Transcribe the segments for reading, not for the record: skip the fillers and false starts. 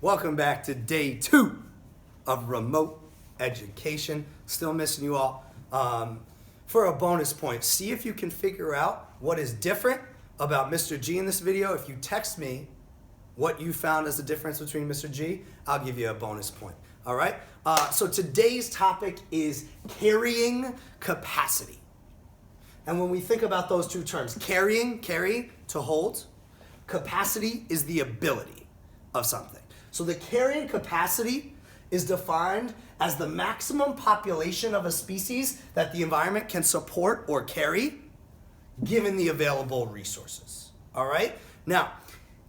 Welcome back to day 2 of remote education. Still missing you all. For a bonus point, see if you can figure out what is different about Mr. G in this video. If you text me what you found as the difference between Mr. G, I'll give you a bonus point. All right? So today's topic is carrying capacity. And when we think about those two terms, carry, to hold, capacity is the ability of something. So the carrying capacity is defined as the maximum population of a species that the environment can support or carry given the available resources. All right? Now,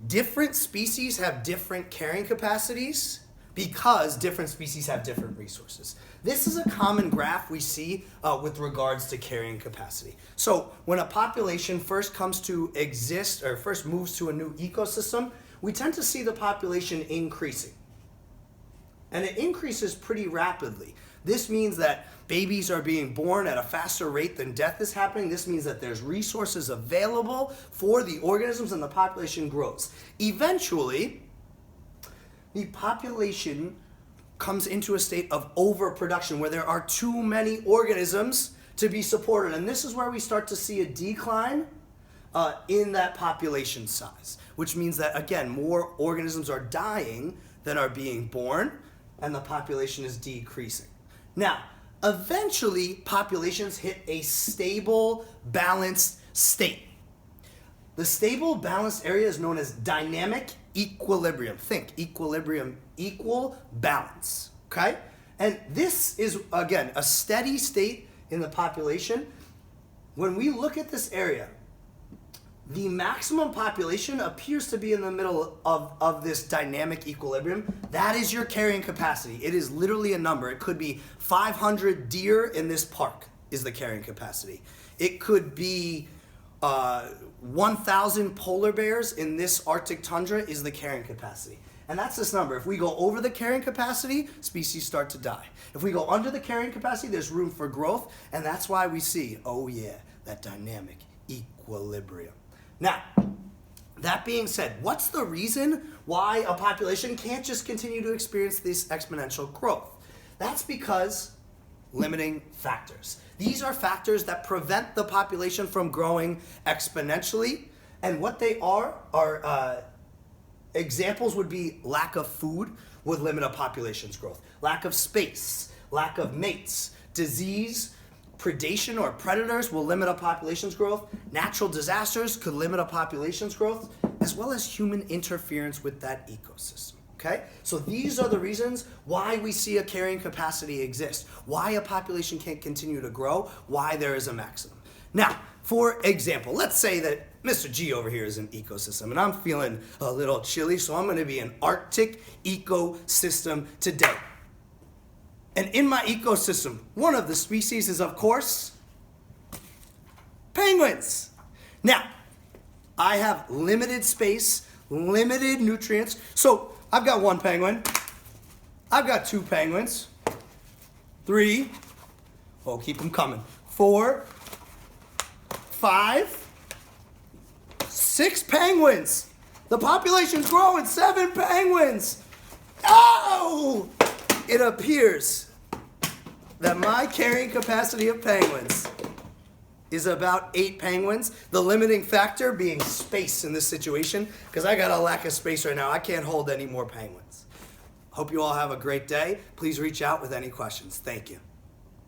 different species have different carrying capacities because different species have different resources. This is a common graph we see with regards to carrying capacity. So when a population first comes to exist or first moves to a new ecosystem, we tend to see the population increasing. And it increases pretty rapidly. This means that babies are being born at a faster rate than death is happening. This means that there's resources available for the organisms and the population grows. Eventually, the population comes into a state of overproduction where there are too many organisms to be supported. And this is where we start to see a decline in that population size, which means that, again, more organisms are dying than are being born, and the population is decreasing. Now, eventually, populations hit a stable, balanced state. The stable, balanced area is known as dynamic equilibrium. Think equilibrium, equal, balance, okay? And this is, again, a steady state in the population. When we look at this area, the maximum population appears to be in the middle of this dynamic equilibrium. That is your carrying capacity. It is literally a number. It could be 500 deer in this park is the carrying capacity. It could be 1,000 polar bears in this Arctic tundra is the carrying capacity. And that's this number. If we go over the carrying capacity, species start to die. If we go under the carrying capacity, there's room for growth. And that's why we see, oh yeah, that dynamic equilibrium. Now, that being said, what's the reason why a population can't just continue to experience this exponential growth? That's because limiting factors. These are factors that prevent the population from growing exponentially. And what they are examples would be lack of food would limit a population's growth. Lack of space, lack of mates, disease, predation or predators will limit a population's growth. Natural disasters could limit a population's growth, as well as human interference with that ecosystem. Okay? So these are the reasons why we see a carrying capacity exist, why a population can't continue to grow, why there is a maximum. Now, for example, let's say that Mr. G over here is an ecosystem, and I'm feeling a little chilly, so I'm going to be an Arctic ecosystem today. And in my ecosystem, one of the species is, of course, penguins. Now, I have limited space, limited nutrients. So I've got 1 penguin. I've got 2 penguins. 3. Oh, keep them coming. 4. 5. 6 penguins. The population's growing. 7 penguins. Oh! It appears that my carrying capacity of penguins is about 8 penguins. The limiting factor being space in this situation, because I got a lack of space right now. I can't hold any more penguins. Hope you all have a great day. Please reach out with any questions. Thank you.